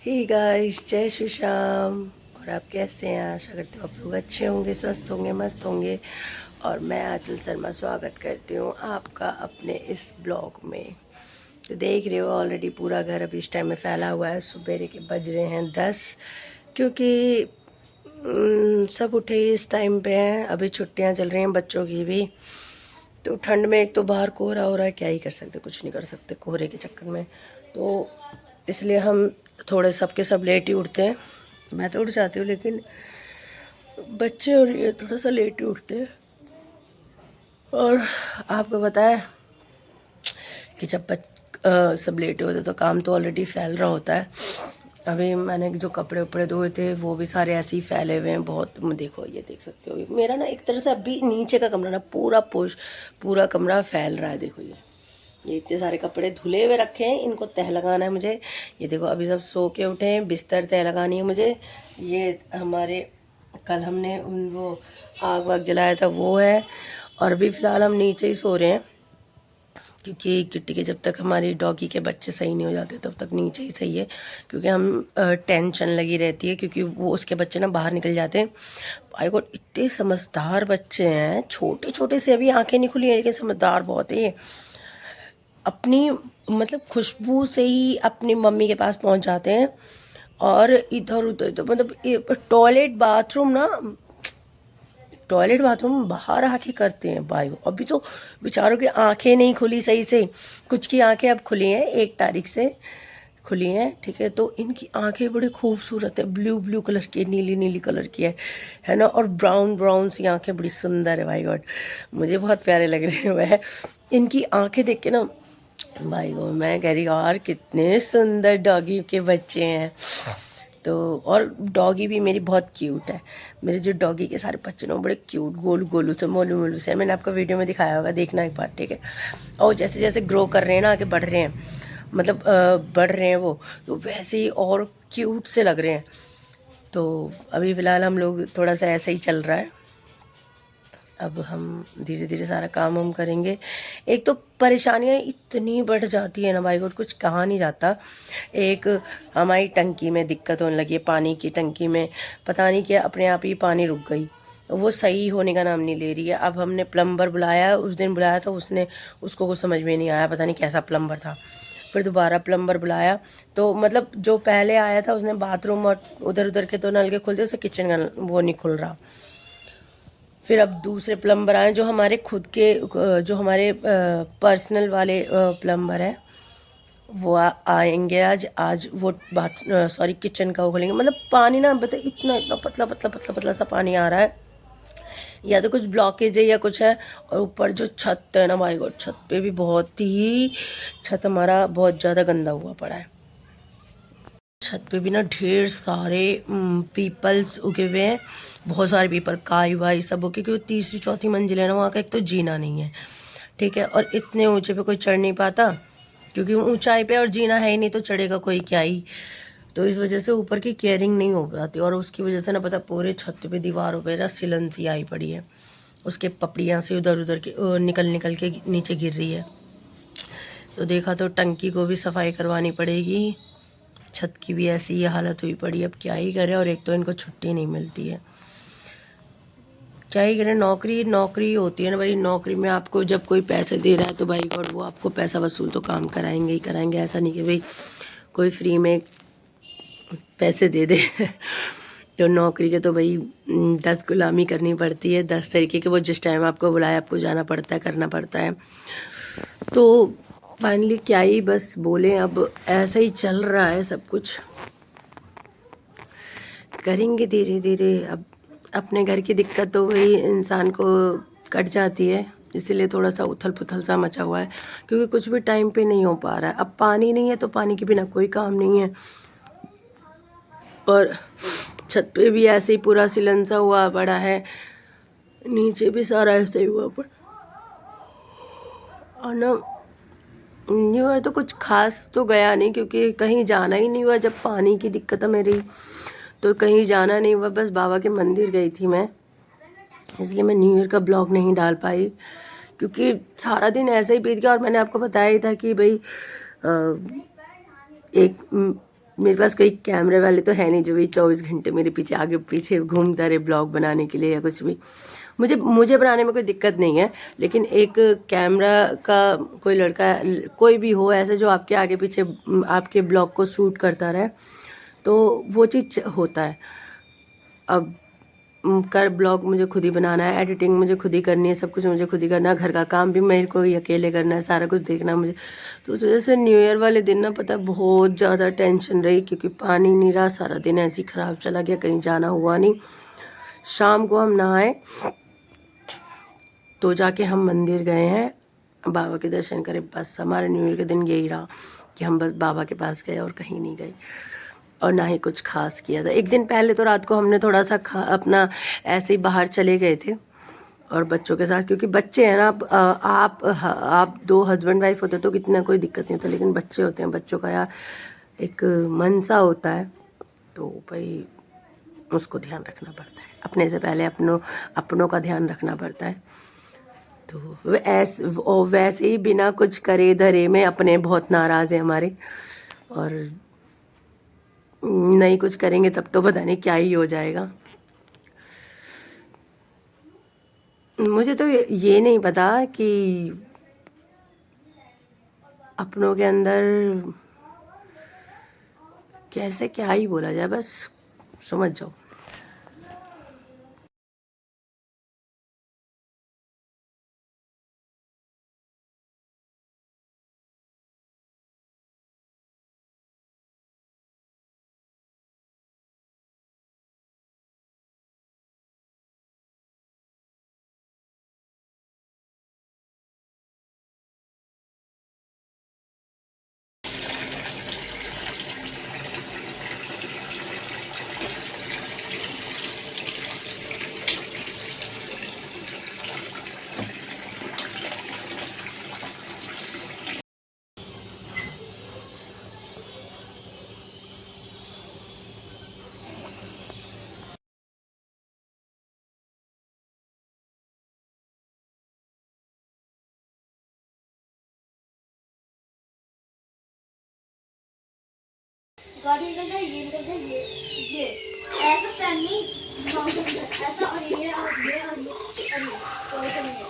Hey guys, जय श्री श्याम। और आप कैसे हैं? आशा करती हूँ आप लोग अच्छे होंगे, स्वस्थ होंगे, मस्त होंगे। और मैं आंचल शर्मा स्वागत करती हूँ आपका अपने इस ब्लॉग में। तो देख रहे हो ऑलरेडी पूरा घर अभी इस टाइम में फैला हुआ है। सुबह के बज रहे हैं 10, क्योंकि सब उठे ही इस टाइम पे हैं। अभी छुट्टियाँ चल रही हैं बच्चों की भी। तो ठंड में एक तो बाहर कोहरा हो रहा है, क्या ही कर सकते, कुछ नहीं कर सकते कोहरे के चक्कर में। तो इसलिए हम थोड़े सबके सब लेट ही उठते हैं। मैं तो उठ जाती हूँ, लेकिन बच्चे और ये थोड़ा सा लेट ही उठते हैं। और आपको पता है कि जब सब लेटे होते तो काम तो ऑलरेडी फैल रहा होता है। अभी मैंने जो कपड़े उपड़े धोए थे वो भी सारे ऐसे ही फैले हुए हैं बहुत। देखो, ये देख सकते हो मेरा ना एक तरह से अभी नीचे का कमरा ना पूरा कमरा फैल रहा है। देखो ये इतने सारे कपड़े धुले हुए रखे हैं, इनको तह लगाना है मुझे। ये देखो अभी सब सो के उठे हैं, बिस्तर तह लगानी है मुझे। ये हमारे कल हमने उन वो आग वाग जलाया था वो है। और अभी फ़िलहाल हम नीचे ही सो रहे हैं, क्योंकि किट्टी के जब तक हमारी डॉगी के बच्चे सही नहीं हो जाते तब तक नीचे ही सही है। क्योंकि हम टेंशन लगी रहती है, क्योंकि वो उसके बच्चे ना बाहर निकल जाते हैं। भाई गॉड, इतने समझदार बच्चे हैं, छोटे छोटे से अभी आंखें नहीं खुली हैं, लेकिन समझदार बहुत है ये। अपनी मतलब खुशबू से ही अपनी मम्मी के पास पहुंच जाते हैं। और इधर उधर तो मतलब टॉयलेट बाथरूम बाहर आके करते हैं भाई। अभी तो बेचारों की आंखें नहीं खुली सही से। कुछ की आंखें अब खुली हैं, 1 तारीख से खुली हैं, ठीक है। तो इनकी आंखें बड़ी खूबसूरत है, ब्लू ब्लू कलर की, नीली नीली कलर की है ना। और ब्राउन ब्राउन सी आंखें, बड़ी सुंदर है भाई गॉड। मुझे बहुत प्यारे लग रहे हैं वह। इनकी आंखें देख के ना भाई वो मैं कह रही यार कितने सुंदर डॉगी के बच्चे हैं। तो और डॉगी भी मेरी बहुत क्यूट है। मेरे जो डॉगी के सारे बच्चे ना बड़े क्यूट, गोलू गोलू से, मोलू मोलू से। मैंने आपको वीडियो में दिखाया होगा, देखना एक बार, ठीक है। और जैसे जैसे ग्रो कर रहे हैं ना, आगे बढ़ रहे हैं, मतलब बढ़ रहे हैं वो, तो वैसे ही और क्यूट से लग रहे हैं। तो अभी फ़िलहाल हम लोग थोड़ा सा ऐसा ही चल रहा है। अब हम धीरे धीरे सारा काम हम करेंगे। एक तो परेशानियाँ इतनी बढ़ जाती है ना भाई, और कुछ कहा नहीं जाता। एक हमारी टंकी में दिक्कत होने लगी है, पानी की टंकी में पता नहीं क्या अपने आप ही पानी रुक गई। वो सही होने का नाम नहीं ले रही है। अब हमने प्लम्बर बुलाया, उस दिन बुलाया था, उसको कुछ समझ में नहीं आया, पता नहीं कैसा प्लम्बर था। फिर दोबारा प्लम्बर बुलाया, तो मतलब जो पहले आया था उसने बाथरूम और उधर उधर के तो नल के खोल दिए, उसे किचन का वो नहीं खुल रहा। फिर अब दूसरे प्लम्बर आए जो हमारे खुद के, जो हमारे पर्सनल वाले प्लम्बर हैं, वो आएंगे आज। वो बात सॉरी किचन का वो खोलेंगे। मतलब पानी ना बता, इतना इतना पतला पतला पतला पतला सा पानी आ रहा है, या तो कुछ ब्लॉकेज है या कुछ है। और ऊपर जो छत है ना भाई गॉड, छत पे भी बहुत ही, छत हमारा बहुत ज़्यादा गंदा हुआ पड़ा है। छत पे भी ना ढेर सारे पीपल्स उगे हुए हैं, बहुत सारे पीपल, काई वाई सब हो, क्योंकि वो तीसरी चौथी मंजिल है ना, वहाँ का एक तो जीना नहीं है, ठीक है। और इतने ऊंचे पे कोई चढ़ नहीं पाता, क्योंकि ऊंचाई पे और जीना है ही नहीं, तो चढ़ेगा कोई क्या ही। तो इस वजह से ऊपर की केयरिंग नहीं हो पाती, और उसकी वजह से ना पता पूरे छत पे दीवारों पे ना सिलन सी आई पड़ी है। उसके पपड़ियाँ से उधर उधर के निकल निकल के नीचे गिर रही है। तो देखा तो टंकी को भी सफाई करवानी पड़ेगी। छत की भी ऐसी ही हालत हुई पड़ी, अब क्या ही करें। और एक तो इनको छुट्टी नहीं मिलती है, क्या ही करें। नौकरी नौकरी होती है ना भाई, नौकरी में आपको जब कोई पैसे दे रहा है तो भाई गॉड वो आपको पैसा वसूल तो काम कराएंगे ही कराएंगे। ऐसा नहीं कि भाई कोई फ्री में पैसे दे दे। तो नौकरी के तो भाई 10 गुलामी करनी पड़ती है, 10 तरीके के। वो जिस टाइम आपको बुलाए आपको जाना पड़ता है, करना पड़ता है। तो फाइनली क्या ही बस बोले, अब ऐसा ही चल रहा है सब कुछ, करेंगे धीरे धीरे। अब अपने घर की दिक्कत तो वही इंसान को कट जाती है, इसीलिए थोड़ा सा उथल पुथल सा मचा हुआ है, क्योंकि कुछ भी टाइम पे नहीं हो पा रहा है। अब पानी नहीं है तो पानी के बिना कोई काम नहीं है। और छत पे भी ऐसे ही पूरा सिलन सा हुआ पड़ा है, नीचे भी सारा ऐसे ही हुआ पड़ा। और ना न्यू ईयर तो कुछ खास तो गया नहीं, क्योंकि कहीं जाना ही नहीं हुआ। जब पानी की दिक्कत है मेरी, तो कहीं जाना नहीं हुआ, बस बाबा के मंदिर गई थी मैं, इसलिए मैं न्यू ईयर का ब्लॉग नहीं डाल पाई, क्योंकि सारा दिन ऐसे ही बीत गया। और मैंने आपको बताया ही था कि भाई एक मेरे पास कोई कैमरे वाले तो है नहीं जो भी 24 घंटे मेरे पीछे आगे पीछे घूमता रहे ब्लॉग बनाने के लिए या कुछ भी। मुझे मुझे बनाने में कोई दिक्कत नहीं है, लेकिन एक कैमरा का कोई लड़का कोई भी हो ऐसे जो आपके आगे पीछे आपके ब्लॉग को शूट करता रहे, तो वो चीज़ होता है। अब कर ब्लॉग मुझे खुद ही बनाना है, एडिटिंग मुझे खुद ही करनी है, सब कुछ मुझे खुद ही करना है, घर का काम भी मेरे को ही अकेले करना है, सारा कुछ देखना है मुझे। तो जैसे न्यू ईयर वाले दिन ना पता बहुत ज़्यादा टेंशन रही, क्योंकि पानी नहीं रहा, सारा दिन ऐसे ही ख़राब चला गया, कहीं जाना हुआ नहीं। शाम को हम नहाए तो जाके हम मंदिर गए हैं, बाबा के दर्शन करे। बस हमारे न्यू ईयर के दिन यही रहा कि हम बस बाबा के पास गए और कहीं नहीं गए, और ना ही कुछ खास किया था। एक दिन पहले तो रात को हमने थोड़ा सा अपना ऐसे ही बाहर चले गए थे और बच्चों के साथ, क्योंकि बच्चे हैं ना। आप दो हस्बैंड वाइफ होते तो कितना कोई दिक्कत नहीं होता, लेकिन बच्चे होते हैं, बच्चों का यार एक मन सा होता है, तो भाई उसको ध्यान रखना पड़ता है, अपने से पहले अपनों का ध्यान रखना पड़ता है। तो वैसे ही बिना कुछ करे धरे में अपने बहुत नाराज़ है हमारे, और नहीं कुछ करेंगे तब तो पता नहीं क्या ही हो जाएगा। मुझे तो ये नहीं पता कि अपनों के अंदर कैसे क्या ही बोला जाए, बस समझ जाओ। गाड़ी निकल जाए, ये निकल जाए, ये ऐसा प्लान नहीं, ऐसा और ये और ये और ये और ये, और ऐसा नहीं है।